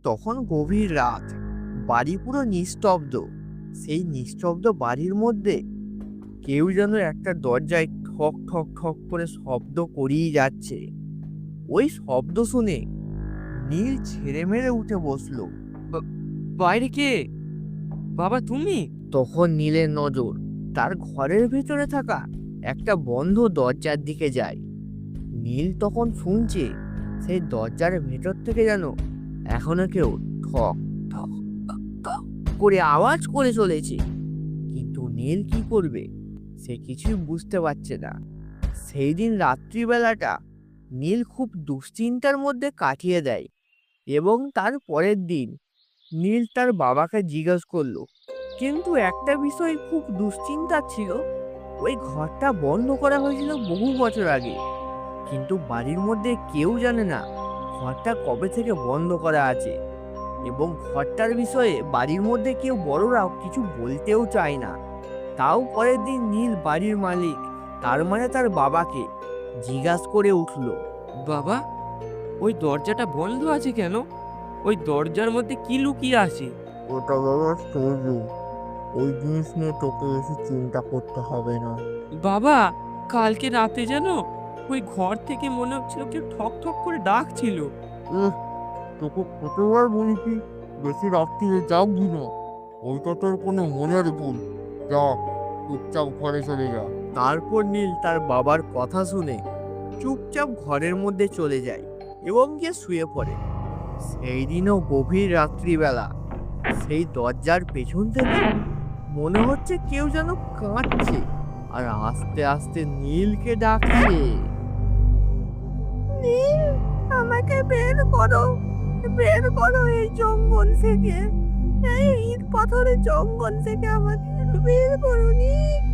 তখন গভীর রাত, বাড়ি পুরো নিস্তব্ধ। সেই নিস্তব্ধ বাড়ির মধ্যে কেউ যেন একটা দরজায় ঠক ঠক ঠক করে শব্দ করেই যাচ্ছে। ওই শব্দ শুনে নীল ছেড়ে মেরে উঠে বসলো। বা- বাইরে কে? বাবা তুমি? তখন নীলের নজর তার ঘরের ভেতরে থাকা একটা বন্ধ দরজার দিকে যায়। নীল তখন শুনছে সেই দরজার ভেতর থেকে যেন এখনো কেউ ঠক ঠক ঠক ঠক করে আওয়াজ করে চলেছে। কিন্তু নীল কি করবে সে কিছুই বুঝতে পারছে না। সেই দিন রাত্রিবেলাটা নীল খুব দুশ্চিন্তার মধ্যে কাটিয়ে দেয়। এবং তার পরের দিন নীল তার বাবাকে জিজ্ঞেস করলো, কিন্তু একটা বিষয় খুব দুশ্চিন্তার ছিল। ওই ঘরটা বন্ধ করা হয়েছিল বহু বছর আগে, কিন্তু বাড়ির মধ্যে কেউ জানে না ঘরটা কবে থেকে বন্ধ করা আছে। এবং ঘরটার বিষয়ে বাড়ির মধ্যে কেউ বড়রাও কিছু বলতেও চায় না। তাও পরের দিন নীল বাড়ির মালিক, তার মানে তার বাবাকে জিজ্ঞাসা করে উঠলো, বাবা, ওই দরজাটা বন্ধ আছে কেন? ওই দরজার মধ্যে কি লুকিয়ে আছে? ওটা বাবা সৌজু, ওই জিনিস নিয়ে তোকে বেশি চিন্তা করতে হবে না। বাবা, কালকে রাতে যেন ওই ঘর থেকে মনে হচ্ছিল কেউ ঠক ঠক করে ডাকছিল। তোকে কতবার বলেছি বেশি রাত্রিরে যাবি না, ওইটা তোর কোনো মনের ভুল। যা, চুপচাপ ঘরে চলে যা। তারপর নীল তার বাবার কথা শুনে চুপচাপ ঘরের মধ্যে চলে যায় এবং গিয়ে শুয়ে পড়ে। সেই দিনও গভীর রাত্রিবেলা সেই দরজার পেছন থেকে মনে হচ্ছে কেউ যেন কাঁদছে আর আস্তে আস্তে নীলকে ডাকছে। নীল, আমাকে বের করো, বের করো এই জঙ্গল থেকে, এই ইট পাথরের জঙ্গল থেকে আমাকে বের করো নীল।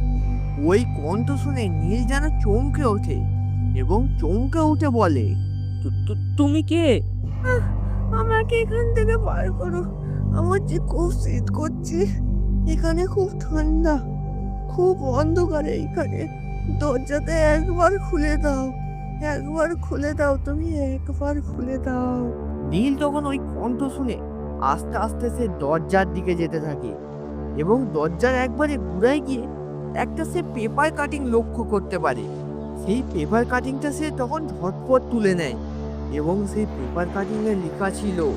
ওই কণ্ঠ শুনে নীল যেন চমকে ওঠে এবং চমকে উঠে বলে, তুমি কে? আমাকে এখান থেকে বার করো, আমার যে খুব শীত করছে, এখানে খুব ঠান্ডা, খুব অন্ধকার এইখানে। দরজাটা একবার খুলে দাও, একবার খুলে দাও, তুমি একবার খুলে দাও। নীল তখন ওই কণ্ঠ শুনে আস্তে আস্তে সে দরজার দিকে যেতে থাকে এবং দরজার একবারে ঘুরায় গিয়ে একটা সে পেপার কাটিং লক্ষ্য করতে পারে। সেই পেপার কাটিংটা সে তখন ঝটপট তুলে নেয় এবং সেই পেপার কাটিংয়ে লেখা ছিল,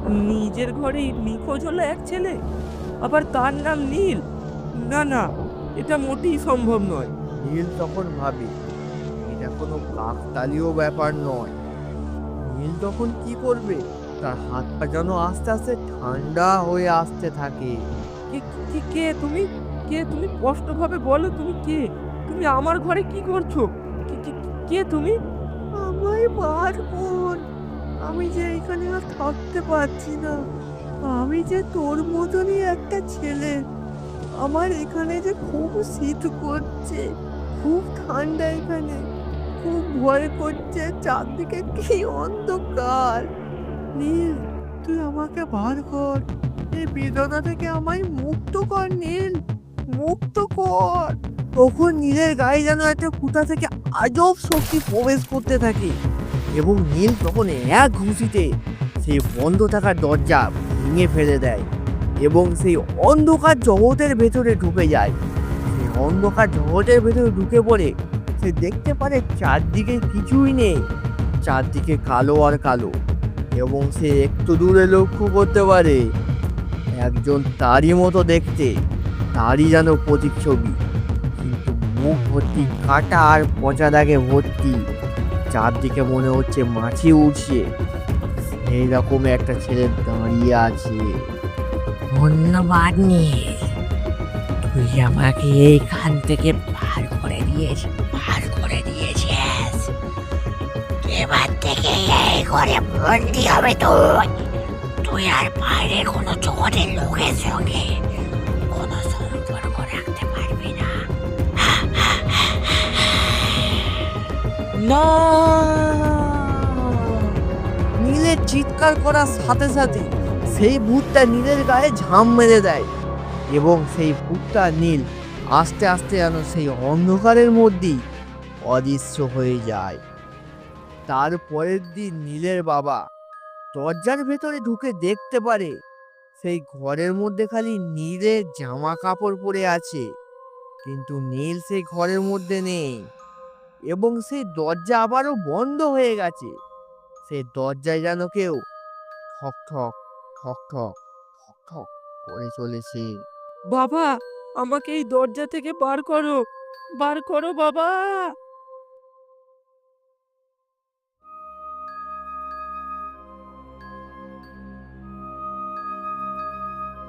নিজের ঘরে নিখোঁজ হলো এক ছেলে, আবার তার নাম নীল। না না, এটা মোটেই সম্ভব নয়। নীল তখন ভাবে এটা কোনো কাকতালীয় ব্যাপার নয়। নীল তখন কি করবে, তার হাত পা যেন আস্তে আস্তে ঠান্ডা হয়ে আসতে থাকে। কে তুমি? কে তুমি? স্পষ্টভাবে বলো, তুমি কে? তুমি আমার ঘরে কি করছো? কে তুমি? আমায় বার কর, আমি যে এখানে আর থাকতে পারছি না। আমি যে তোর মতনই একটা ছেলে, আমার এখানে যে খুব শীত করছে, খুব ঠান্ডা এখানে, খুব ভয় করছে, চারদিকে কি অন্ধকার। নীল, তুই আমাকে বার কর, এই বেদনা থেকে আমায় মুক্ত কর নীল, মুক্ত কর। তখন নীলের গায়ে যেন একটা ফুটা থেকে আজব শক্তি প্রবেশ করতে থাকে এবং নীল তখন এক ঘুষিতে সেই বন্ধ থাকা দরজা ভেঙে ফেলে দেয় এবং সেই অন্ধকার জগতের ভেতরে ঢুকে যায়। সেই অন্ধকার জগতের ভেতরে ঢুকে পড়ে সে দেখতে পারে চারদিকে কিছুই নেই, চারদিকে কালো আর কালো। এবং সে একটু দূরে লক্ষ্য করতে পারে একজন তারই মতো দেখতে, তারই যেন প্রতিচ্ছবি, কিন্তু মুখ ভর্তি কাটা আর পচা দাগে ভর্তি, চারদিকে মনে হচ্ছে মাছি উঠছে। এইরকম একটা ছেলে দাঁড়িয়ে আছে। ধন্যবাদ নীল, তুই আমাকে এইখান থেকে বার করে দিয়েছিস। এবার থেকে এই ঘরে বন্দি হবে তুই। তুই আর বাইরে কোনো জগতের লোকের সঙ্গে কোনো সম্পর্ক রাখতে পারবি না। না! নীলের চিৎকার করার সাথে সাথে সেই ভূতটা নীলের গায়ে ঝাম মেরে দেয় এবং সেই ভূতটা নীল আস্তে আস্তে যেন সেই অন্ধকারের মধ্যেই অদৃশ্য হয়ে যায়। তার পরের দিন নীলের বাবা দরজার ভেতরে ঢুকে দেখতে পারে সেই ঘরের মধ্যে খালি নীলের জামা কাপড় পরে আছে, কিন্তু নীল সেই ঘরের মধ্যে নেই এবং সেই দরজা আবারও বন্ধ হয়ে গেছে। সেই দরজায় যেন কেউ ঠক ঠক ঠক ঠক ঠক ঠক করে চলেছে। বাবা, আমাকে এই দরজা থেকে বার করো, বার করো বাবা।